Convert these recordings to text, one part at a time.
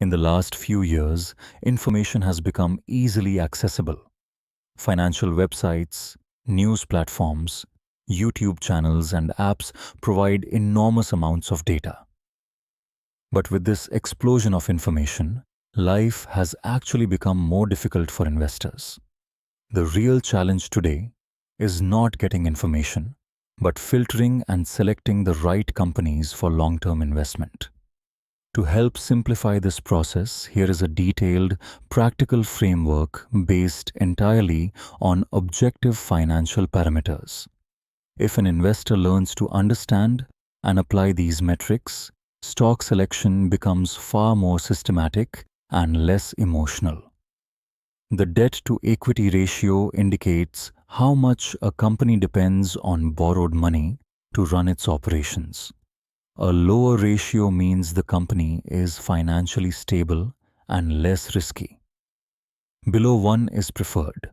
In the last few years, information has become easily accessible. Financial websites, news platforms, YouTube channels, and apps provide enormous amounts of data. But with this explosion of information, life has actually become more difficult for investors. The real challenge today is not getting information, but filtering and selecting the right companies for long-term investment. To help simplify this process, here is a detailed, practical framework based entirely on objective financial parameters. If an investor learns to understand and apply these metrics, stock selection becomes far more systematic and less emotional. The debt-to-equity ratio indicates how much a company depends on borrowed money to run its operations. A lower ratio means the company is financially stable and less risky. Below 1 is preferred.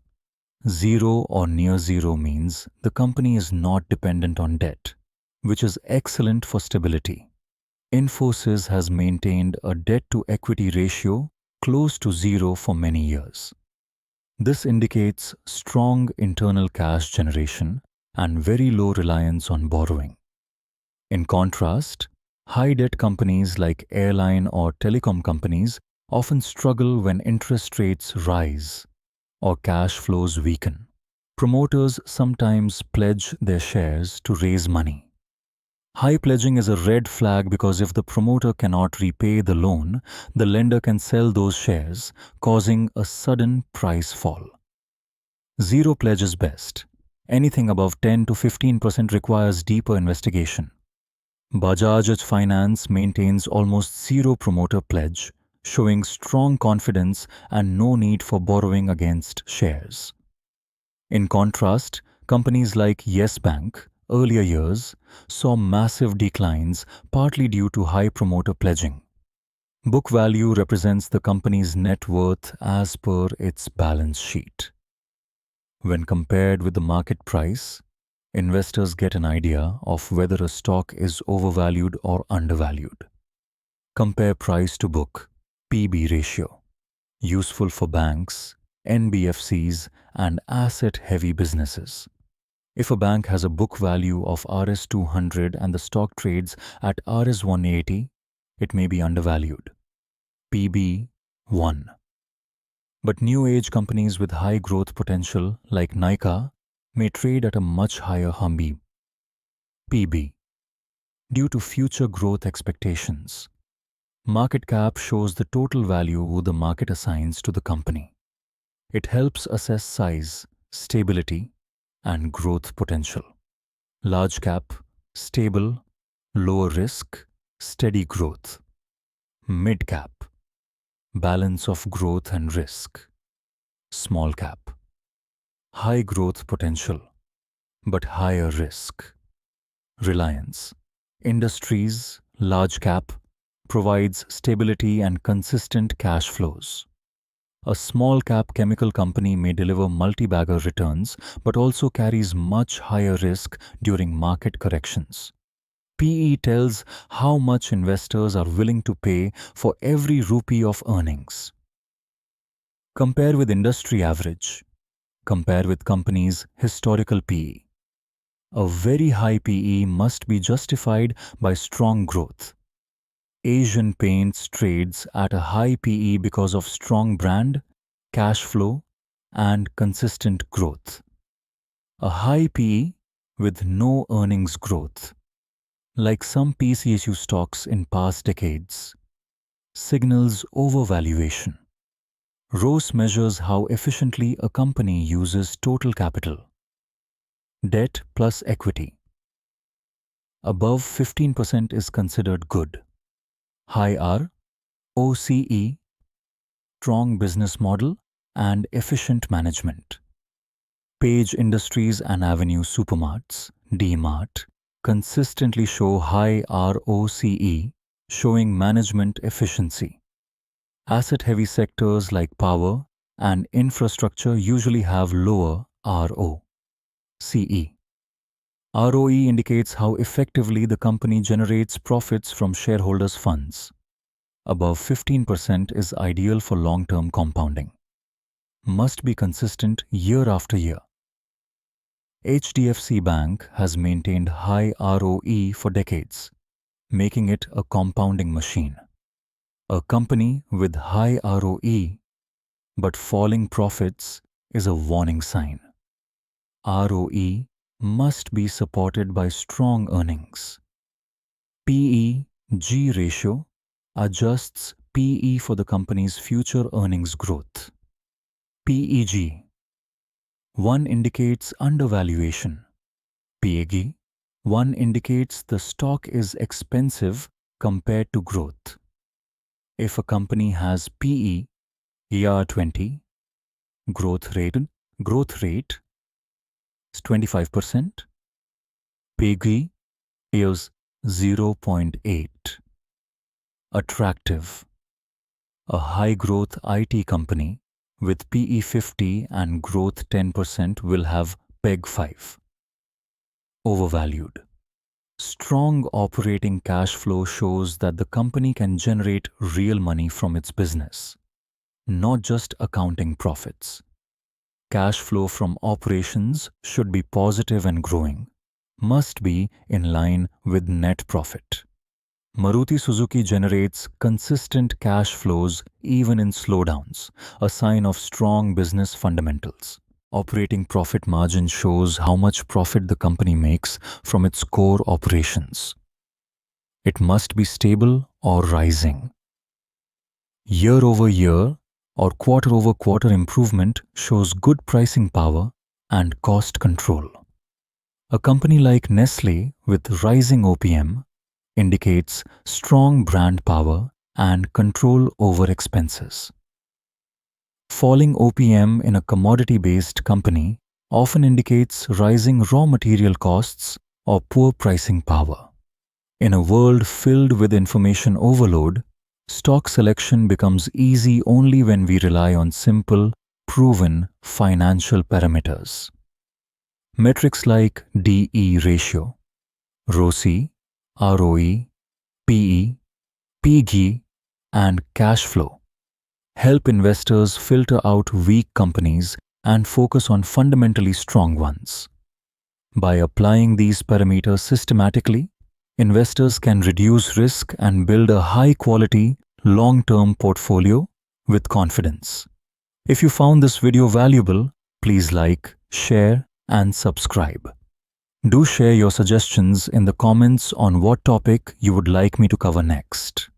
0 or near 0 means the company is not dependent on debt, which is excellent for stability. Infosys has maintained a debt-to-equity ratio close to 0 for many years. This indicates strong internal cash generation and very low reliance on borrowing. In contrast, high-debt companies like airline or telecom companies often struggle when interest rates rise or cash flows weaken. Promoters sometimes pledge their shares to raise money. High pledging is a red flag because if the promoter cannot repay the loan, the lender can sell those shares, causing a sudden price fall. 0 pledge is best. Anything above 10 to 15% requires deeper investigation. Bajaj Finance maintains almost 0 promoter pledge, showing strong confidence and no need for borrowing against shares. In contrast, companies like Yes Bank, earlier years, saw massive declines partly due to high promoter pledging. Book value represents the company's net worth as per its balance sheet. When compared with the market price, investors get an idea of whether a stock is overvalued or undervalued. Compare price to book, PB ratio, useful for banks, NBFCs, and asset-heavy businesses. If a bank has a book value of Rs 200 and the stock trades at Rs 180, it may be undervalued. PB 1. But new age companies with high growth potential like Nykaa may trade at a much higher HUMB, PB, due to future growth expectations. Market cap shows the total value the market assigns to the company. It helps assess size, stability, and growth potential. Large cap, stable, lower risk, steady growth. Mid cap, balance of growth and risk. Small cap, high growth potential, but higher risk. Reliance Industries, large cap, provides stability and consistent cash flows. A small cap chemical company may deliver multi-bagger returns but also carries much higher risk during market corrections. PE tells how much investors are willing to pay for every rupee of earnings. Compare with industry average. Compare with companies' historical PE. A very high PE must be justified by strong growth. Asian Paints trades at a high PE because of strong brand, cash flow, and consistent growth. A high PE with no earnings growth, like some PCSU stocks in past decades, signals overvaluation. ROCE measures how efficiently a company uses total capital. Debt plus equity. Above 15% is considered good. High R, OCE, strong business model, and efficient management. Page Industries and Avenue Supermarts, DMart, consistently show high ROCE, showing management efficiency. Asset-heavy sectors like power and infrastructure usually have lower ROCE. ROE indicates how effectively the company generates profits from shareholders' funds. above 15% is ideal for long-term compounding. Must be consistent year after year. HDFC Bank has maintained high ROE for decades, making it a compounding machine. A company with high ROE but falling profits is a warning sign. ROE must be supported by strong earnings. PE-G ratio adjusts PE for the company's future earnings growth. PEG 1 indicates undervaluation. PEG 1 indicates the stock is expensive compared to growth. If a company has PE ER 20, growth rate is 25%, PEG is 0.8. Attractive. A high-growth IT company with PE 50 and growth 10% will have PEG 5. Overvalued. Strong operating cash flow shows that the company can generate real money from its business, not just accounting profits. Cash flow from operations should be positive and growing, must be in line with net profit. Maruti Suzuki generates consistent cash flows even in slowdowns, a sign of strong business fundamentals. Operating profit margin shows how much profit the company makes from its core operations. It must be stable or rising. Year-over-year or quarter-over-quarter improvement shows good pricing power and cost control. A company like Nestlé with rising OPM indicates strong brand power and control over expenses. Falling OPM in a commodity-based company often indicates rising raw material costs or poor pricing power. In a world filled with information overload, stock selection becomes easy only when we rely on simple, proven financial parameters. Metrics like DE ratio, ROCE, ROE, PE, PG, and cash flow help investors filter out weak companies and focus on fundamentally strong ones. By applying these parameters systematically, investors can reduce risk and build a high-quality, long-term portfolio with confidence. If you found this video valuable, please like, share, and subscribe. Do share your suggestions in the comments on what topic you would like me to cover next.